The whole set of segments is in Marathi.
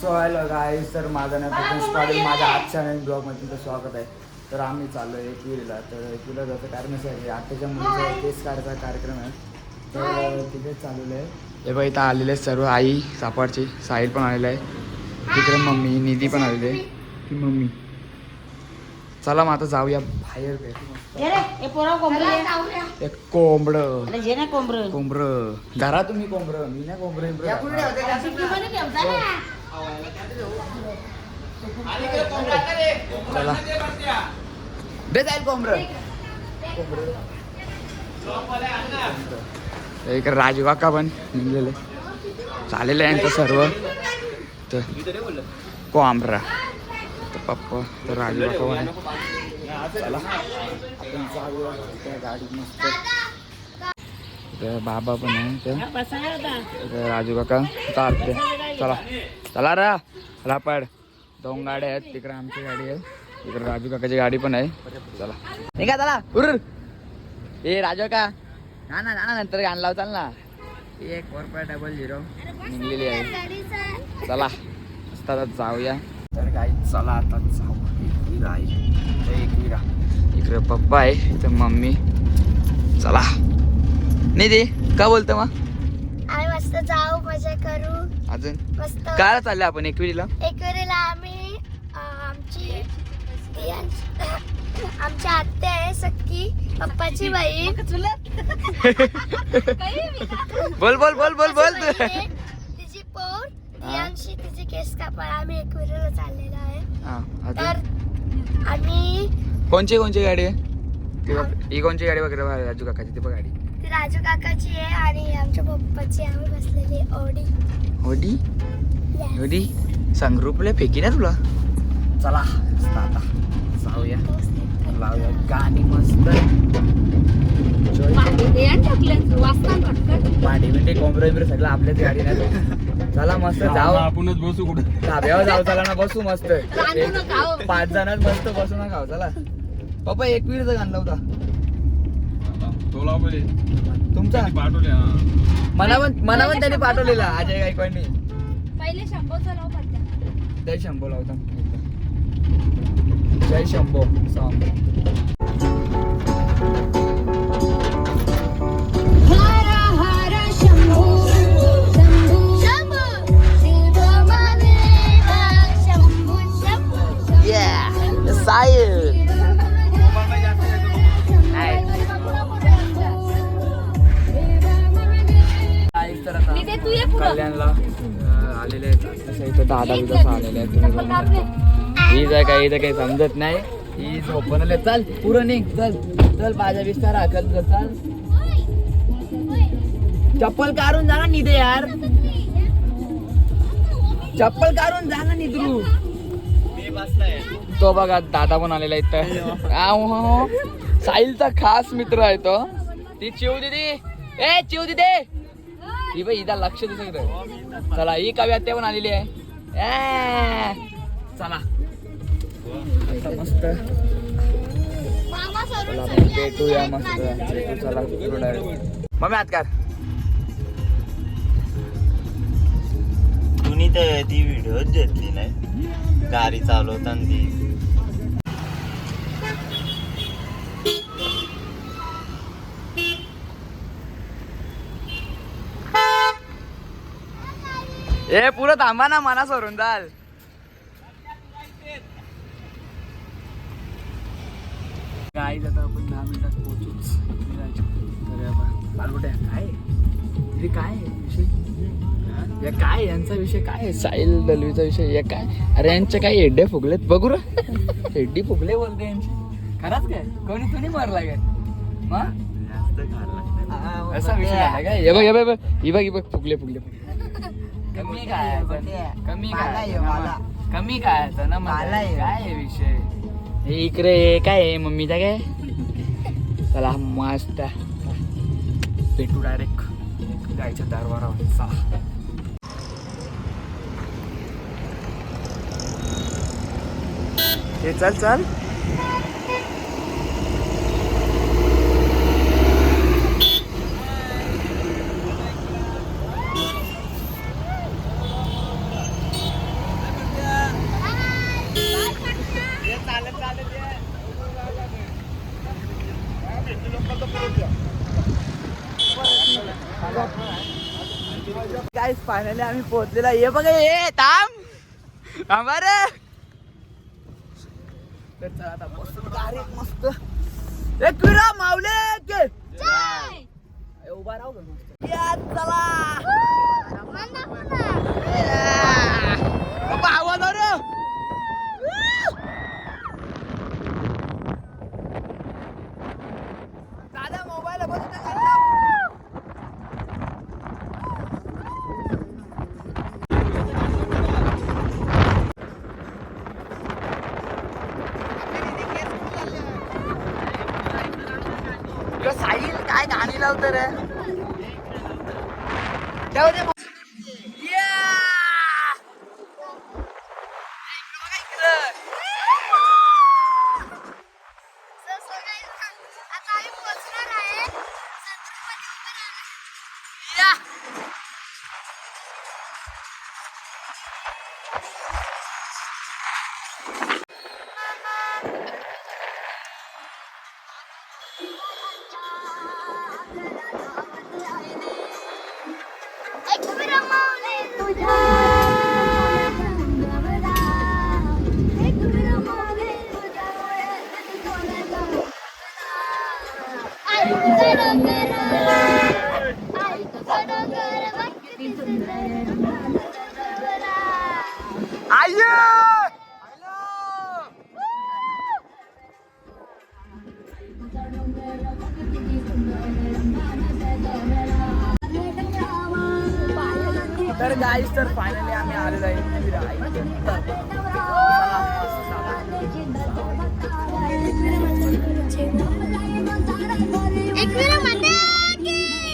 सो हॅलो गाईज, तर माझं नाव प्रथमेश पाटील. माझ्या आजच्या नवीन ब्लॉगमध्ये तुमचं स्वागत आहे. तर आम्ही चाललो आहे एकविरीला. तर एकविरीला जायचं कारण असं आहे, आत्याच्या मुलीचा केस काढायचा कार्यक्रम आहे, तर तिथेच चाललेलं आहे. हे बघ, इथं आलेले आहेत सर्व. आई सापाडची, साहिल पण आलेला आहे, तिकडे मम्मी, निधी पण आलेली आहे, ती मम्मी. चला मग आता जाऊया बाहेर. एक कोंबडं धरा तुम्ही, कोंबडं मी नाही, कोंबडं चला दे जाईल कोंबडं. एक राजू काका पण निघलेले, चालेलं आहे यांचं सर्व. तर कोंबडा तर पप्पा, तर राजू काका पण. चला आपण जाऊया त्या गाडीत मस्त. बाबा पण आहे, राजू काका चालते. चला चला रा पड. 2 गाड्या आहेत, तिकडे आमची गाडी आहे, इकडे राजू काकाची गाडी पण आहे. चला निघा चला. ए राजू काका ना ना ना नंतर गाणं लाव, चाल ना. 1400 निघलेली आहे. चला आता जाऊया. तर काही चला आता जाऊ. एकविरा इकडे पप्पा आहे, तर मम्मी. चला नाही दे का बोलतो मग आम्ही मस्त जाऊ, मजा करू. अजून मस्त काय चाललंय आपण एकविरीला? एकविरीला आम्ही आमची आत्या आहे सक्की, पप्पाची बहीण. बोल बोल बोल बोल बोल. तिची पोर दियांशी, तिचे केस कापायला आम्ही एकविरीला चाललेलो आहे. तर आम्ही कोणची गाडी आहे? ही कोणची गाडी वगैरे? राजू काकाची ती गाडी, ती राजू काकाची आहे. आणि आमच्या पप्पाची आम्ही बसलेली ओडी. ओडी ओडी संग्रुपले फेकी ना तुला. चला आता जाऊया, लावूया गाणी मस्त. पाणी बिंडे कोंबरे बिंबरे सगळं आपल्याच गाडी नाही. चला मस्त जाऊ, आपणच बसू कुठे धाब्यावर जाऊ. चला ना बसू मस्त, 5 जणात मस्त बसू ना खाऊ. चला पप्पा एकविरीचं गाणं लावता तुमचा. मला पण त्यांनी पाठवलेला अजय गायकवाडनी. पहिले शंभोचा लाव पडता. जय शंभो लावता. जय शंभो सॉन्ग. कल्याणला आलेले आहेत, दादा बिदा आलेले आहेत. ही जर काही इथं काही समजत नाही, ही झोपणले. चल पुरं निघ, चल चल माझ्या विस्तार हाकल. चल चप्पल काढून जा ना निधे यार, चप्पल काढून जा ना निधरू. तो बघा दादा पण आलेला इथं. साहिलचा खास मित्र आहे तो. ती चिव दिदी, ए चिव दिदी, ही बाई इथं लक्ष दे सगळं. चला ही कवी आत्या पण आलेली आहे. चला मस्त, चला भेटूया मस्त. चला मम्मी आत कर. कुणी तर ती व्हिडिओ घेतली नाही गाडी चालवताना ती. ए पुरं थांबा ना, मना सोडून जाल. काय आता आपण 10 मिनिटात पोहोचूच. काय हे काय विषय, काय यांचा विषय काय? साहिल दलवीचा विषय हे काय? अरे यांचे काही हेड्डे फुगलेत बघू रे. हेड्डी फुगले बोलते यांचे. खरंच काय? कोणी तुम्ही मारला काय? असा विषय झाला काय? हे बघ ही बघ फुगले. कमी काय ना मला काय विषय. हे इकडे काय आहे मम्मीचा काय? चला मस्त भेटू डायरेक्ट जायच्या दारवारावर. चला हे चल फायनली आम्ही पोहोचलेला. ये बघा ये थांबा रे. तर चला आता मस्त गाडीत मस्त एक विरा मावले के उभा राहू मस्त. या चला आवाज रे. दादा मोबाईल बघ. साहिल काय गाणी लावत रे. तर गाईस तर फायनली आम्ही आलेलो आहे.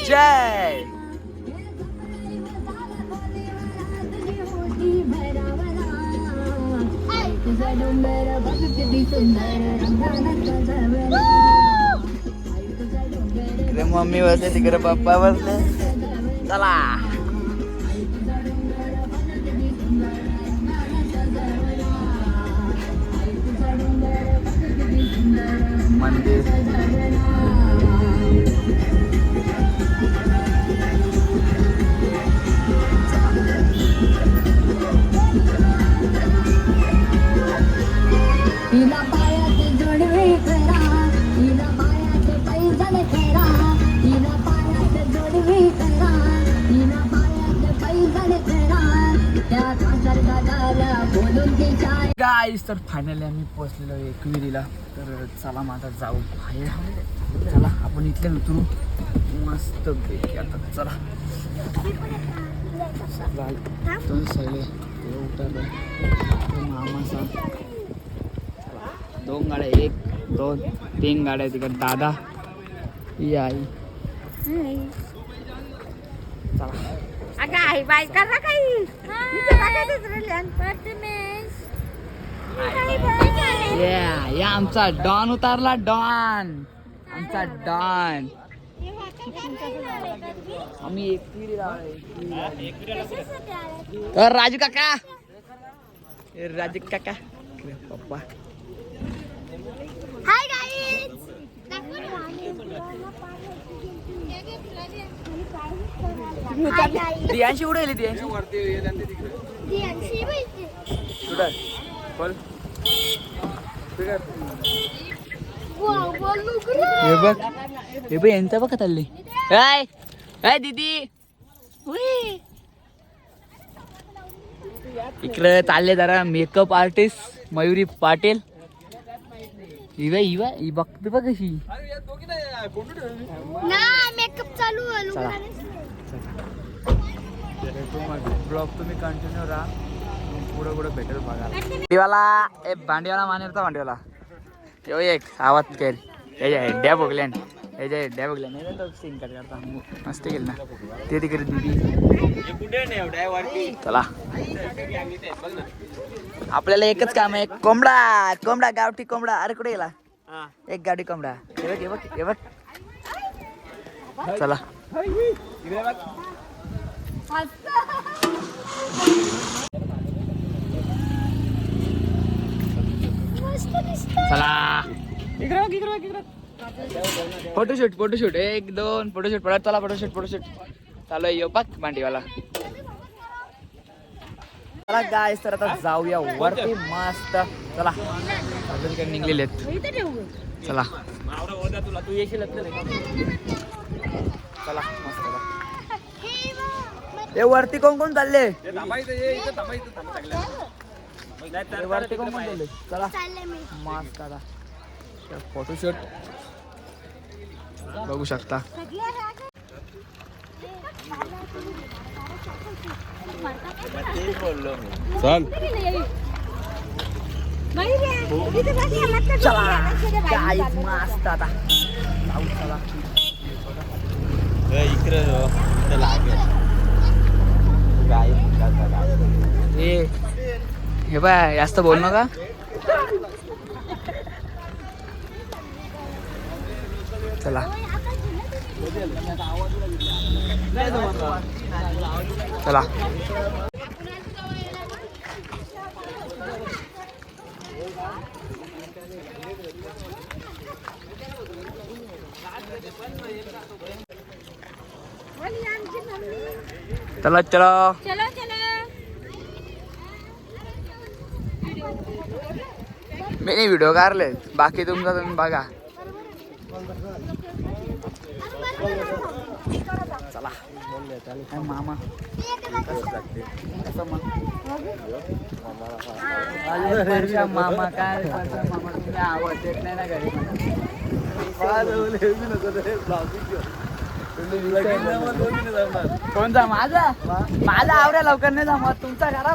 जय इकडे मम्मी बसले तिकडे पप्पा बसले. चला मंदिर. हिला पायात जोडवे करा, हिला पायात पैजण करा, हिला पायात जोडवे करा, हिला पायात पैजण करा, त्या कातर दादाला बोलून तिच्या. गाईस तर फायनली आम्ही पोहोचलेलो आहे एकविरीला. तर चला मग आता जाऊ बाहेर. चला आपण इथले उतरू मस्त पैकी. आता चला दोन सगळे उतरले मामासा. दोन गाड्या 1 2 3 गाड्या तिकडे दादा ही आई. चला अगं आई बाय करा काही या आमचा डॉन उतारला. डॉन आमचा डॉन. आम्ही एकविरीला. तर राजू काका पप्पा. Hi guys. दियांशी उडे गेली. दियांशी कुठं बोल. हे बघ यांचा बघ चालली. हाय दीदी. इकडे चालले जरा मेकअप आर्टिस्ट मयुरी पाटील. ही बघते बघ कशी. मेकअप चालू. ब्लॉग तुम्ही कंटिन्यू राहा. पुढे पुढे भेटेल बघा. भांडीवाला भांडीवाला मानेरचा भांडीवाला. यो एक आवाज केल याच्या हेड्या बघल्यान. सीन करता मस्त केलं ना ते तिकडे दिदी. चला आपल्याला एकच काम आहे. कोंबडा गावठी कोंबडा. अरे कुठे गेला. एक गाडी कोंबडा. हे बघ. चला चला इकडे फोटोशूट 1 2 फोटोशूट पडत. चला फोटोशूट चालू आहे. यो पाक भांडीवाला. चला गाईस तर आता जाऊया वरती मस्त. चला तिकडे निघलेले आहेत. चला चला मस्त. हे वरती कोण कोण चालले? वरती कोण कोण चालले? चला मस्त आता फोटोशूट बघू शकता. बोललो मी. चल चला गाईस मस्त आता जाऊ. चला इकडे लागेल गाय. हे बाय जास्त बोल नका. चला चला चला चलो मी नाही व्हिडिओ काढले. बाकी तुमचा तुम्ही बघा. चला मामा कसं मग मामा काय मामा तुम्ही आवाज देत नाही ना घरी. कोणता? माझा आवड्या लवकर नाही जमत. तुमचा करा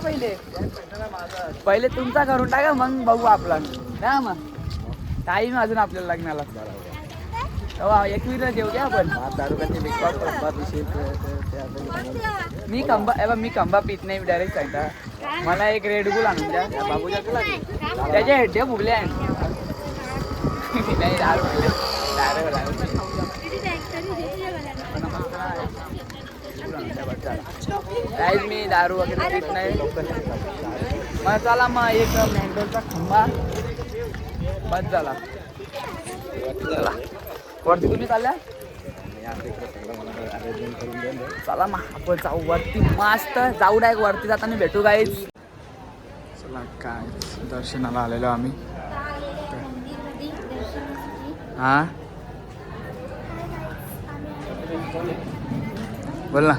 पहिले तुमचा करून टाका मग बघू आपला. ना मग टाईम अजून आपल्याला लग्नाला. तेव्हा एक मिनिट जेव घ्या आपण. मी कंबा पित नाही. डायरेक्ट सांगता मला एक रेड बुल आणून द्या बाबूच्या. त्याचे हेड्डे फुगले आहे. नाही मी दारू वगैरे पित नाही. मग चला मग एक मँगोचा खंबा बस झाला. चला वरती तुम्ही चालल्या. चला मग आपण जाऊ वरती मस्त. जाऊ डायरेक्ट वरती जाताना भेटू गाईज. चला काय दर्शनाला आलेलो आम्ही. हा बोल ना.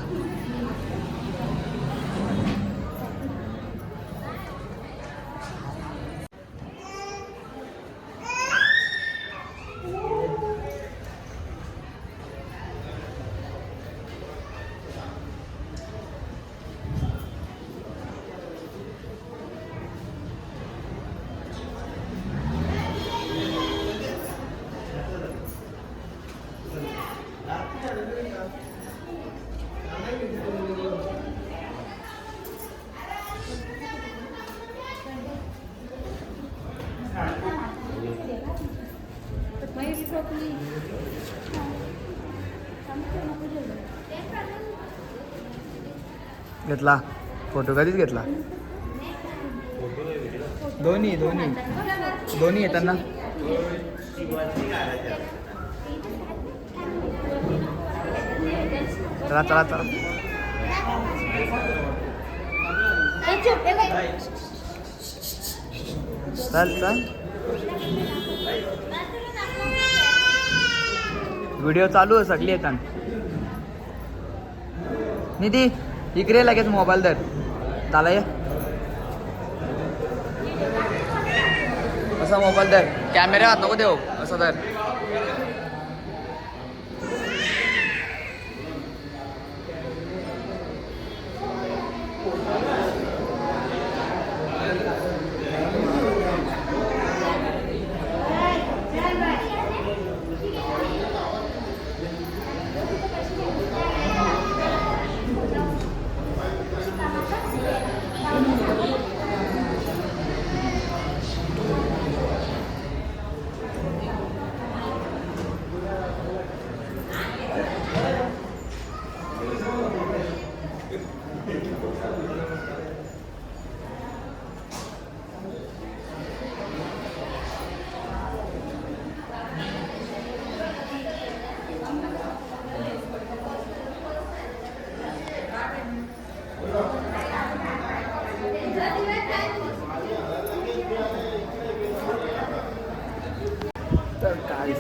घेतला फोटो कधीच घेतला. दोन्ही दोन्ही दोन्ही येताना. चला चला चला चल चल. व्हिडिओ चालू आहे सगळी येतात. निधी इकडे लगेच मोबाईल धर. चाला ये असा मोबाईल धर. कॅमेरा हात नको देऊ. असं धर.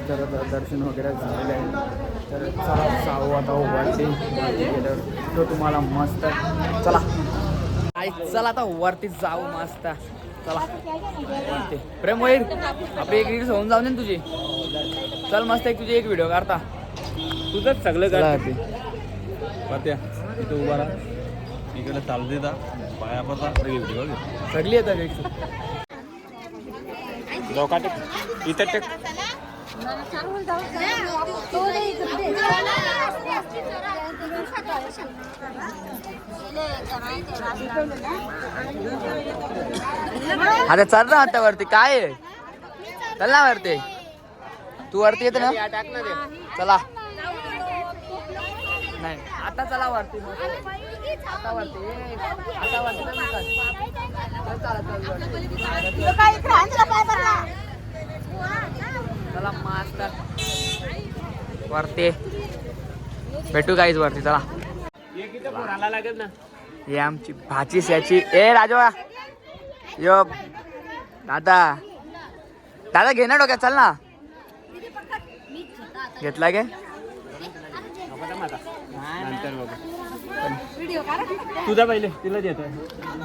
तर दर्शन वगैरे झालेलं आहे. तर चला जाऊ आता वरती गेल्यावर तो तुम्हाला मस्त चला चला आता वरती जाऊ मस्त. चला वरती प्रेम होईल आपली एक रील्स होऊन जाऊ दे तुझी. चल मस्त एक तुझी एक व्हिडिओ काढता तुझंच सगळं वरती पत्या इथं उभा राहा इकडे चालू देता पाया पडता व्हिडिओ घे सगळी येतात डोका टेक इथं टेक आता चल ना आता वरती काय आहे चल ना वरती तू वरती येत ना चला नाही आता चला वरती आता वरती आता वरती चला मस्त वरती भेटू काहीच वरती चला. लागेल ना ही आमची भाची याची ए राजवा यो दादा दादा घे ना डोक्यात चल ना घेतला गे नंतर बघू तुझा पहिले तिला देतो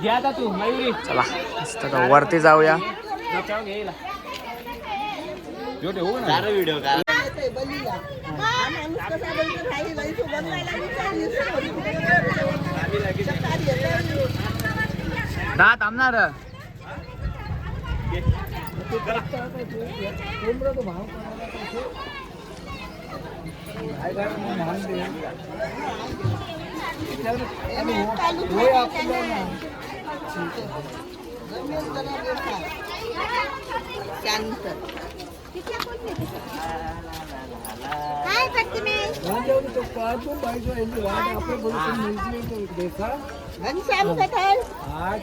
घ्या आता तू मयुरी चला मस्त आता वरती जाऊया. घेईला व्हिडिओ का दहा थांबणार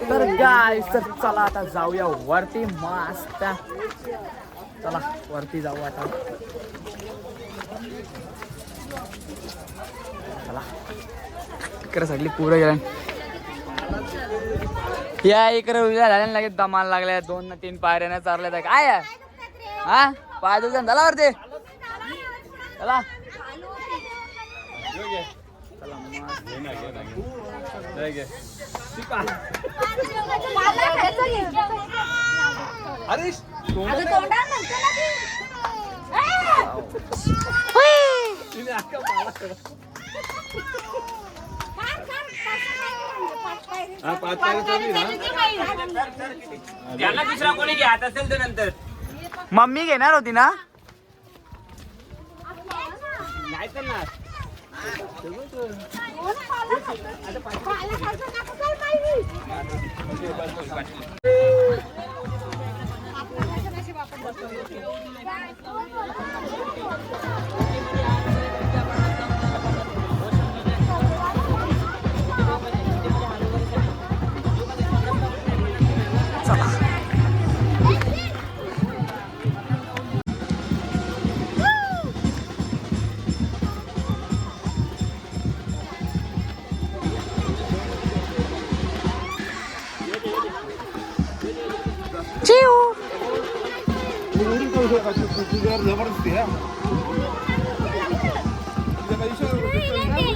तर गाईस तर चला आता जाऊया वरती मस्त. चला वरती जाऊ आता चला इकडे सगळी पुरं गेल्या या इकडे उद्या झाल्या लगेच दमाला लागल्या 2 ना 3 पायऱ्याने चालल्या तर काय हा पाय दुजन झाला वरती चला दुसरा कोणी घ्यात असेल तर नंतर मम्मी घेणार होती ना नाही तर ना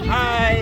हाय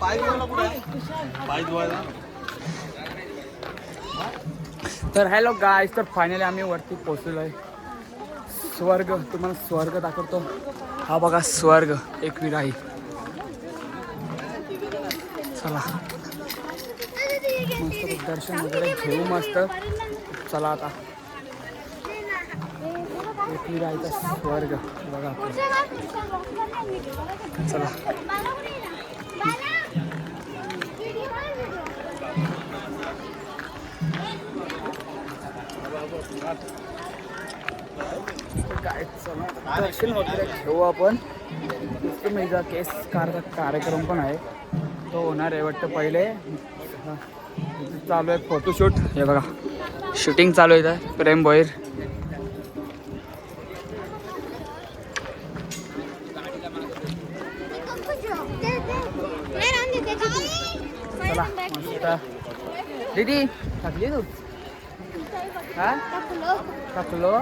पाय धुवायला कुठे आहे? पाय धुवायला तर हॅलो गाईज, तर फायनली आम्ही वरती पोहोचलो आहे. स्वर्ग, तुम्हाला स्वर्ग दाखवतो. हा बघा स्वर्ग, एकविराई. चला मस्त दर्शन वगैरे घेऊ मस्त. चला आता एकविराईचा स्वर्ग बघा आपण. चला काय चला दर्शन वगैरे घेऊ आपण. माझा केस कार्यक्रम पण आहे, तो होणार आहे वाटतं. पहिले चालू आहे फोटोशूट. हे बघा शूटिंग चालू आहे इथं. प्रेम भोईर. चला मस्त. दीदी थकली तू? हा थकलो.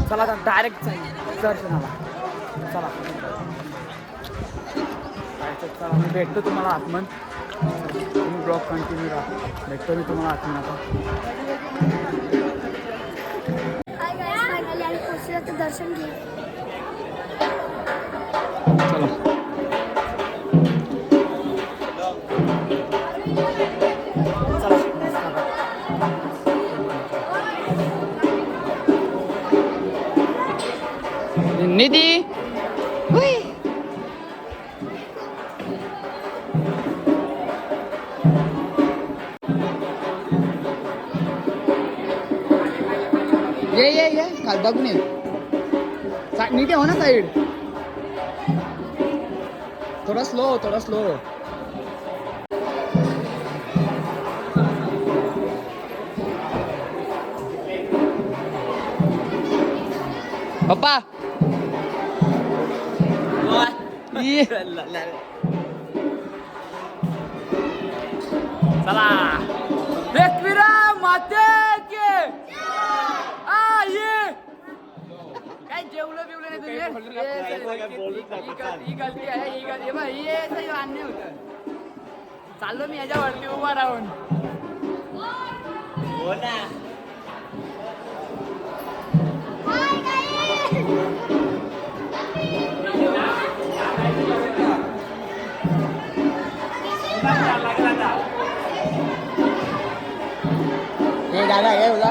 चला आता डायरेक्ट दर्शनाला. चला चला मी भेटतो तुम्हाला आतमन. तुम्ही ब्लॉग कंटिन्यू राहा. भेटतो मी तुम्हाला आतमन आता. दर्शन घे. चला निधी. ये खाल बघून ये. नीट हो ना साईड. थोडा स्लो. पप्पा चला एकविरा माते के. ये काय जेवलं बिवलं नाही तुम्ही? ही गलती आहे. हे सही अन्य होतं. चाललो मी याच्यावरती उभा राहून. हो ना. हे दादा हे होता.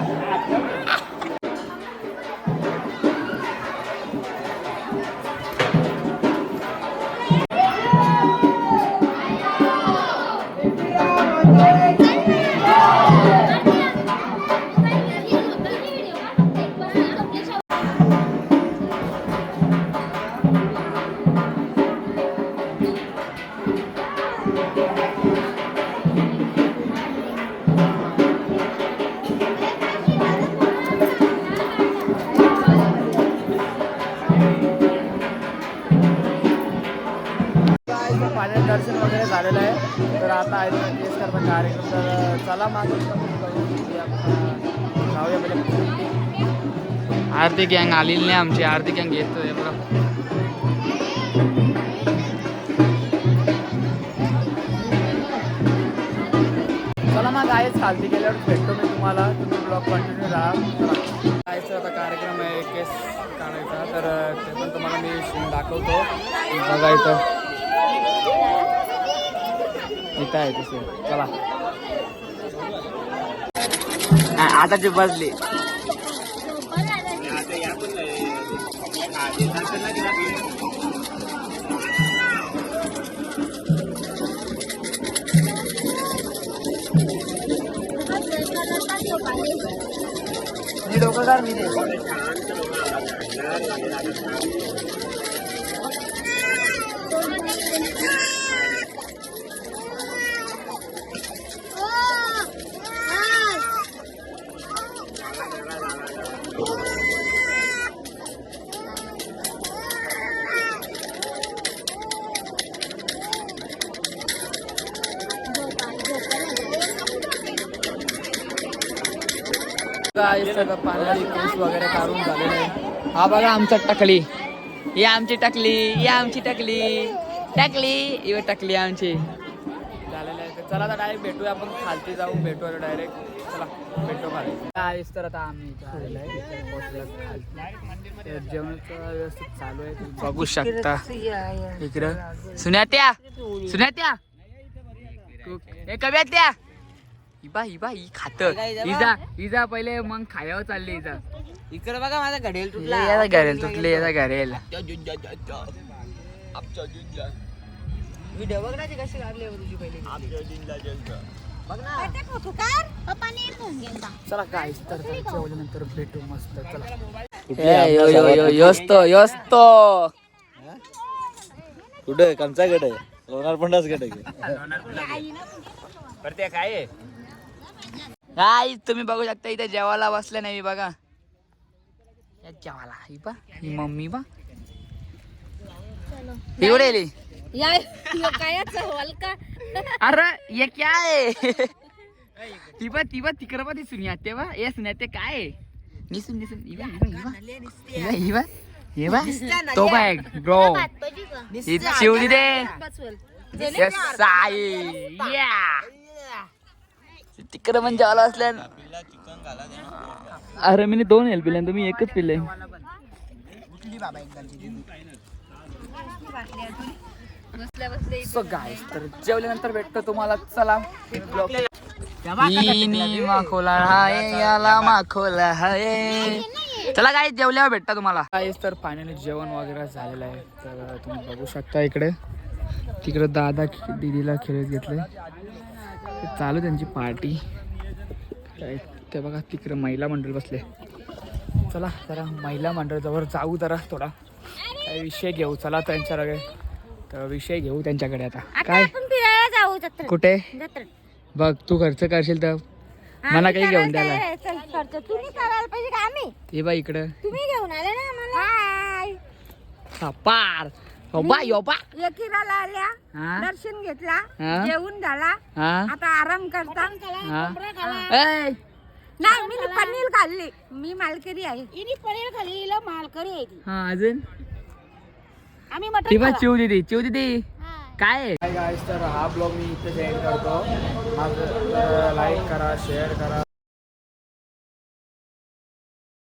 दर्शन वगैरे झालेलं आहे. तर आता आहे केस करता कार्यक्रम. तर चला मागे जाऊया. म्हणजे आरती गँग आलेली नाही आमची. आरती गँग येतोय बघा. चला मग आहेच. खालती गेल्यावर भेटतो मी तुम्हाला. तुम्ही ब्लॉग कंटिन्यू राहा. जायचं आता कार्यक्रम आहे केस काढायचा. तर ते पण तुम्हाला मी दाखवतो. बघायचं इथं आहे तसे. चला आता जी बसली. मी डोकं काढ. मी सगळं पाण्याची केस वगैरे काढून झालेलं आहे. हा बघा आमचा टकली, ही आमची टकली, ही आमची टकली, टकली इव टकली आमची झालेलं आहे. तर चला आता डायरेक्ट भेटूया आपण, खालती जाऊन भेटूया डायरेक्ट. चला भेटू खाली. काहीच तर आता आम्ही इथं आलेलो आहे, इथे पोहोचलो खाली. जेवणाचं व्यवस्थित चालू आहे, तुम्ही बघू शकता इकडं. सुन्यात्या सुन्यात्या हे कव्यात्या हिबा हिबा ही खात इजा पहिले मग खायावर चालली इजा. इकडे बघा माझा घडेल याला घरेल तुटले, याला घरेल. व्हिडिओ बघण्याची कशी लागली तुझी पहिली बघ ना. चला काय तर जेवल्यानंतर भेटू मस्त. चला योस्तो योस्तो कुठे कंचा गड आहे, लोणार पंडाच गड आहे. ते काय काय तुम्ही बघू शकता इथे जेवायला बसले नाही बघा. या जेवायला ही बा ही मम्मी बा एवढे आली. अरे ये क्या है ती बा तिकडं बा ती सुनियाते बा ये सुनियाते काय आहे? निसून निसून इवा इवा इवा इवा इवा तो बॅग ब्रो शिवली दे साई या तिकडं म्हणजे जेवायला असल्या. अरे मी 2 हेल्प पिले तुम्ही एकच पिले. तर जेवल्यानंतर भेटतो तुम्हाला. चला माखोला हाय याला माखोला हाय. चला काय जेवल्यावर भेटता तुम्हाला. काहीच तर फायनली जेवण वगैरे झालेलं आहे. तर तुम्ही बघू शकता इकडे तिकडे दादा दीदीला खेळत घेतले, चालू त्यांची पार्टी. ते बघा तिकडे महिला मंडळ बसले. चला जरा महिला मंडळाजवळ जाऊ, जरा थोडा काही विषय घेऊ. चला त्यांच्याकडे तर विषय घेऊ त्यांच्याकडे. आता काय फिरायला जाऊ कुठे बघ तू खर्च करशील तर मला काही घेऊन द्यायला. तुम्ही करायला पाहिजे का आम्ही? हे बा इकडं तुम्ही घेऊन आले ना आम्हाला. पार योबा योबा एकिराला आल्या, हा दर्शन घेतला, हा? जेवून झाला, हा आता आराम करता. हा ए, नाही मी पनीर खाल्ली, मी मालकरी आहे. इनी पनीर खाल्ली, हिला मालकरी आहे ती. हा अजून आम्ही ती बा मटण चिव दीदी काय गाइस. तर हा ब्लॉग मी इथे एंड करतो. लाईक करा, शेअर करा,